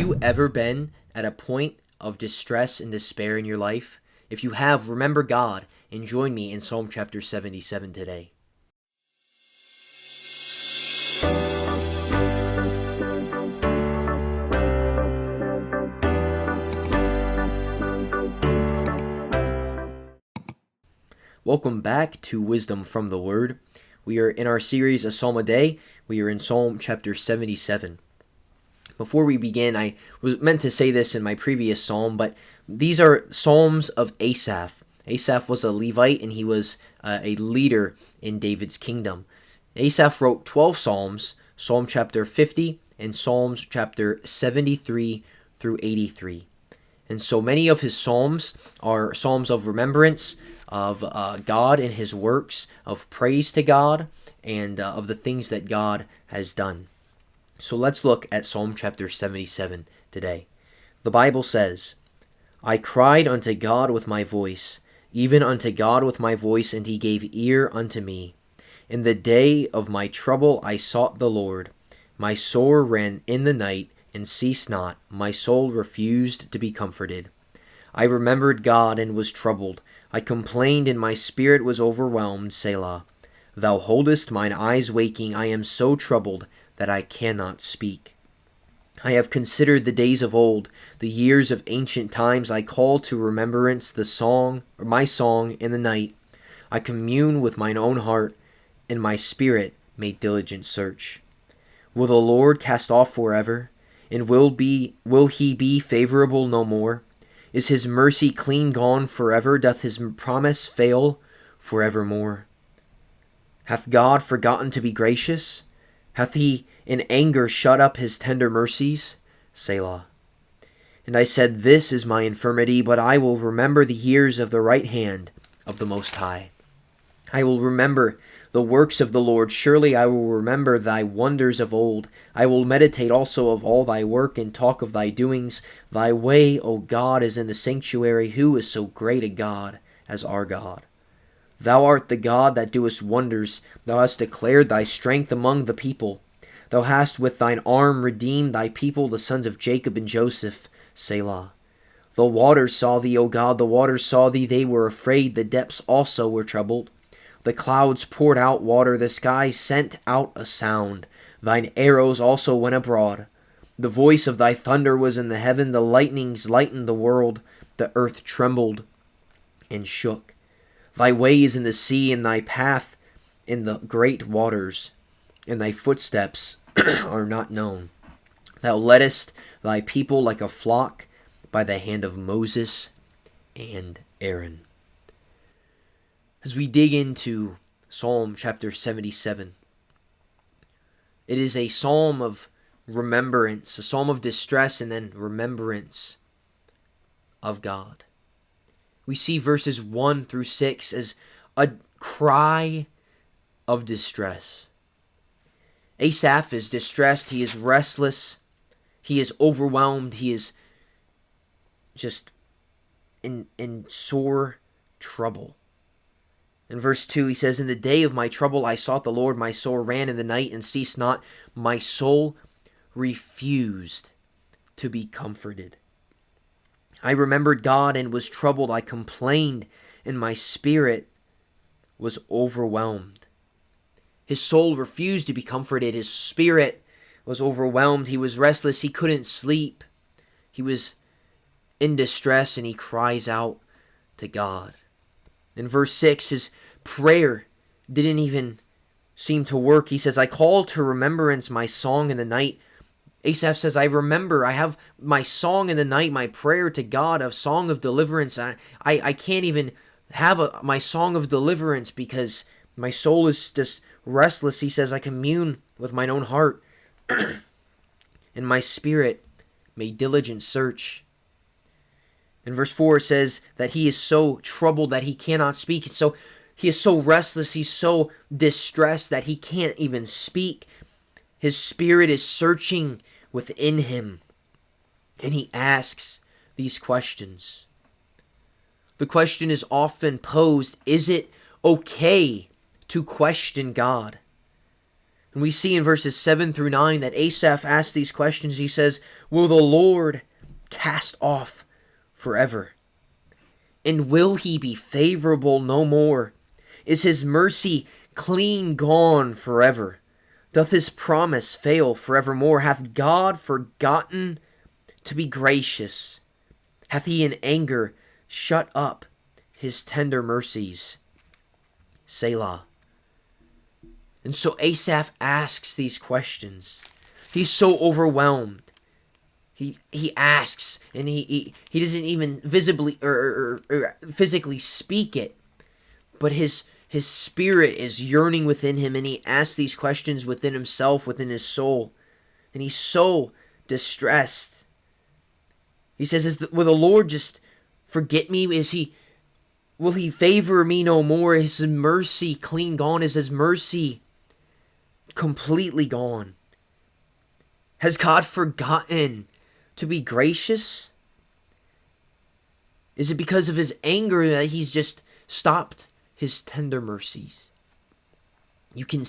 you ever been at a point of distress and despair in your life? If you have, remember God and join me in Psalm chapter 77 today. Welcome back to Wisdom from the Word. We are in our series, A Psalm a Day. We are in Psalm chapter 77. Before we begin, I was meant to say this in my previous psalm, but these are psalms of Asaph. Asaph was a Levite, and he was a leader in David's kingdom. Asaph wrote 12 psalms, Psalm chapter 50 and Psalms chapter 73 through 83. And so many of his psalms are psalms of remembrance of God and his works, of praise to God, and of the things that God has done. So let's look at Psalm chapter 77 today. The Bible says, I cried unto God with my voice, even unto God with my voice, and he gave ear unto me. In the day of my trouble I sought the Lord. My soul ran in the night, and ceased not. My soul refused to be comforted. I remembered God and was troubled. I complained, and my spirit was overwhelmed. Selah. Thou holdest mine eyes waking. I am so troubled that I cannot speak. I have considered the days of old, the years of ancient times. I call to remembrance my song in the night. I commune with mine own heart, and my spirit made diligent search. Will the Lord cast off forever? And will he be favorable no more? Is his mercy clean gone forever? Doth his promise fail forevermore? Hath God forgotten to be gracious? Hath he in anger shut up his tender mercies? Selah. And I said, This is my infirmity, but I will remember the years of the right hand of the Most High. I will remember the works of the Lord. Surely I will remember thy wonders of old. I will meditate also of all thy work, and talk of thy doings. Thy way, O God, is in the sanctuary. Who is so great a God as our God? Thou art the God that doest wonders. Thou hast declared thy strength among the people. Thou hast with thine arm redeemed thy people, the sons of Jacob and Joseph. Selah. The waters saw thee, O God, the waters saw thee. They were afraid. The depths also were troubled. The clouds poured out water. The skies sent out a sound. Thine arrows also went abroad. The voice of thy thunder was in the heaven. The lightnings lightened the world. The earth trembled and shook. Thy way is in the sea, and thy path in the great waters, and thy footsteps are not known. Thou leddest thy people like a flock by the hand of Moses and Aaron. As we dig into Psalm chapter 77, it is a psalm of remembrance, a psalm of distress, and then remembrance of God. We see verses 1 through 6 as a cry of distress. Asaph is distressed. He is restless. He is overwhelmed. He is just in sore trouble. In verse 2, he says, In the day of my trouble I sought the Lord. My soul ran in the night and ceased not. My soul refused to be comforted. I remembered God and was troubled. I complained, and my spirit was overwhelmed. His soul refused to be comforted. His spirit was overwhelmed. He was restless. He couldn't sleep. He was in distress, and he cries out to God. In verse 6, his prayer didn't even seem to work. He says, I call to remembrance my song in the night. Asaph says, I remember, I have my song in the night, my prayer to God, a song of deliverance. I can't even have my song of deliverance because my soul is just restless. He says, I commune with mine own heart, and my spirit made diligent search. In verse 4 it says that he is so troubled that he cannot speak. So he is so restless, he's so distressed that he can't even speak. His spirit is searching within him, and he asks these questions. The question is often posed, is it okay to question God? And we see in verses 7 through 9 that Asaph asks these questions. He says, will the Lord cast off forever? And will he be favorable no more? Is his mercy clean gone forever? Doth his promise fail forevermore? Hath God forgotten to be gracious? Hath he in anger shut up his tender mercies? Selah. And so Asaph asks these questions. He's so overwhelmed. He asks, and he doesn't even visibly or physically speak it, but his spirit is yearning within him, and he asks these questions within himself, within his soul, and he's so distressed. He says, will the Lord just forget me? Will he favor me no more? Is his mercy clean gone? Is his mercy completely gone? Has God forgotten to be gracious? Is it because of his anger that he's just stopped his tender mercies? You can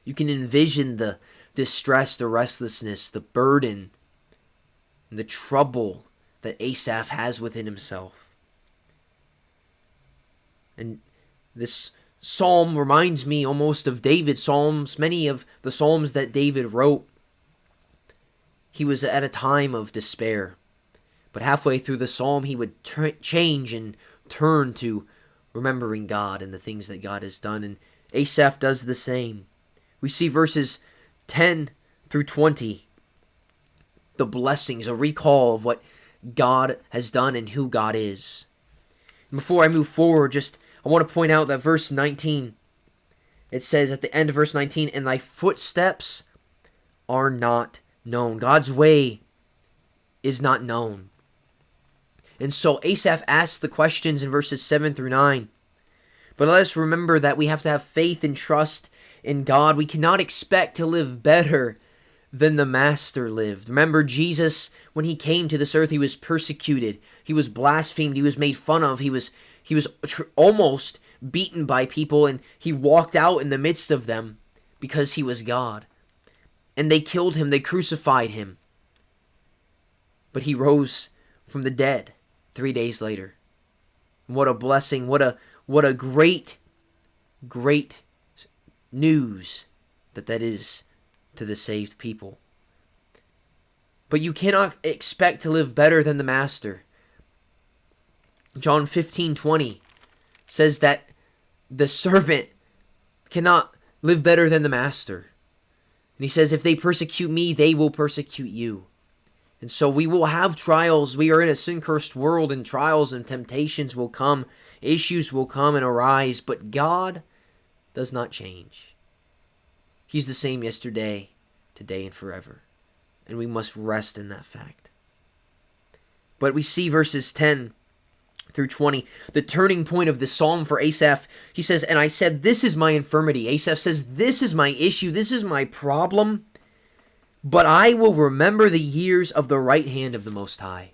envision the distress, the restlessness, the burden, and the trouble that Asaph has within himself. And this psalm reminds me almost of David's psalms. Many of the psalms that David wrote, he was at a time of despair. But halfway through the psalm, he would change and turn to remembering God and the things that God has done. And Asaph does the same. We see verses 10 through 20. The blessings, a recall of what God has done and who God is. And before I move forward, I want to point out that verse 19, it says at the end of verse 19, and thy footsteps are not known. God's way is not known. And so Asaph asks the questions in verses 7 through 9. But let us remember that we have to have faith and trust in God. We cannot expect to live better than the Master lived. Remember, Jesus, when he came to this earth, he was persecuted. He was blasphemed. He was made fun of. He was almost beaten by people, and he walked out in the midst of them because he was God. And they killed him. They crucified him. But he rose from the dead 3 days later. What a blessing. What a great news that is to the saved people. But you cannot expect to live better than the Master. John 15:20 says that the servant cannot live better than the Master. And he says, if they persecute me, they will persecute you. And so we will have trials. We are in a sin-cursed world, and trials and temptations will come. Issues will come and arise, but God does not change. He's the same yesterday, today, and forever. And we must rest in that fact. But we see verses 10 through 20, the turning point of this psalm for Asaph. He says, and I said, this is my infirmity. Asaph says, this is my issue. This is my problem. But I will remember the years of the right hand of the Most High.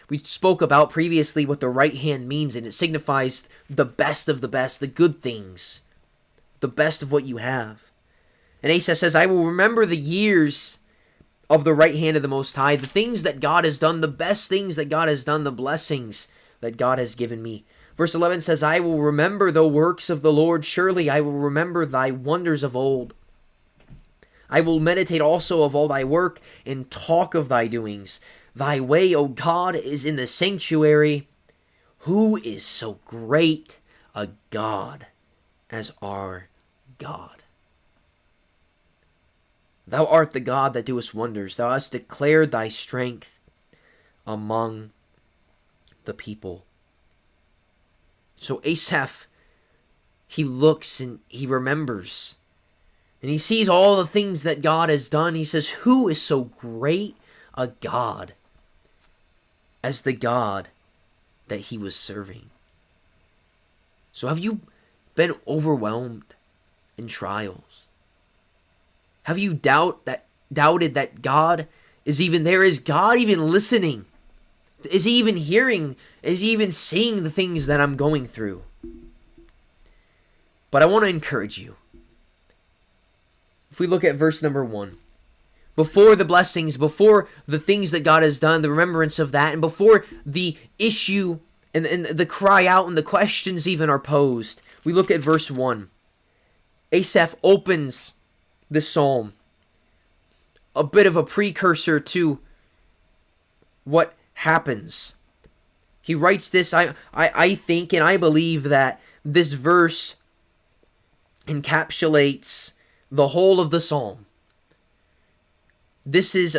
We spoke about previously what the right hand means, and it signifies the best of the best, the good things, the best of what you have. And Asaph says, I will remember the years of the right hand of the Most High, the things that God has done, the best things that God has done, the blessings that God has given me. Verse 11 says, I will remember the works of the Lord. Surely I will remember thy wonders of old. I will meditate also of all thy work and talk of thy doings. Thy way, O God, is in the sanctuary. Who is so great a God as our God? Thou art the God that doest wonders. Thou hast declared thy strength among the people. So Asaph, he looks and he remembers. And he sees all the things that God has done. He says, who is so great a God as the God that he was serving? So have you been overwhelmed in trials? Have you doubted that God is even there? Is God even listening? Is he even hearing? Is he even seeing the things that I'm going through? But I want to encourage you. if we look at verse number 1, before the blessings, before the things that God has done, the remembrance of that, and before the issue and the cry out and the questions even are posed, we look at verse 1. Asaph opens the psalm, a bit of a precursor to what happens. He writes this, I think and I believe that this verse encapsulates the whole of the psalm. This is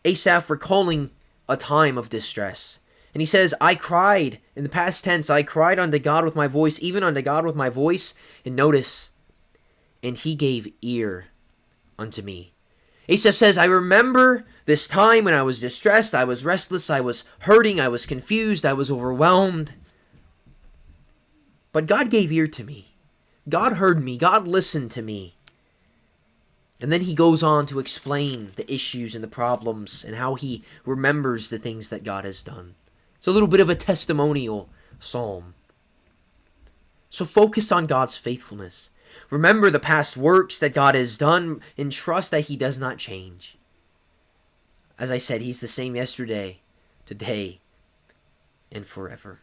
Asaph recalling a time of distress. And he says, I cried, in the past tense, I cried unto God with my voice, even unto God with my voice. And notice, and he gave ear unto me. Asaph says, I remember this time when I was distressed, I was restless, I was hurting, I was confused, I was overwhelmed. But God gave ear to me. God heard me. God listened to me. And then he goes on to explain the issues and the problems and how he remembers the things that God has done. It's a little bit of a testimonial psalm. So focus on God's faithfulness. Remember the past works that God has done and trust that he does not change. As I said, he's the same yesterday, today, and forever.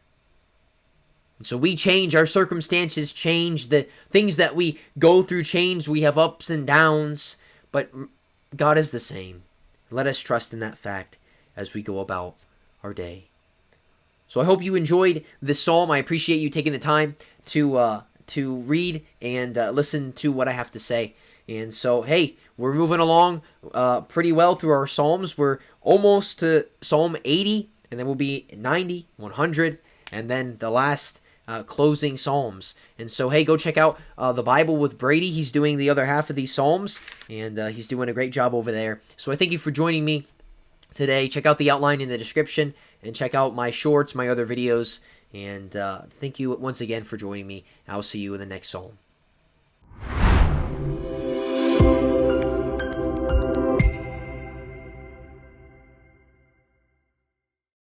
And so we change, our circumstances change, the things that we go through change, we have ups and downs, but God is the same. Let us trust in that fact as we go about our day. So I hope you enjoyed this psalm. I appreciate you taking the time to read and listen to what I have to say. And so, hey, we're moving along pretty well through our psalms. We're almost to Psalm 80, and then we'll be 90, 100, and then the last closing psalms. And so, hey, go check out the Bible with Brady. He's doing the other half of these psalms, and he's doing a great job over there. So I thank you for joining me today. Check out the outline in the description, and check out my shorts, my other videos. And thank you once again for joining me. I'll see you in the next psalm.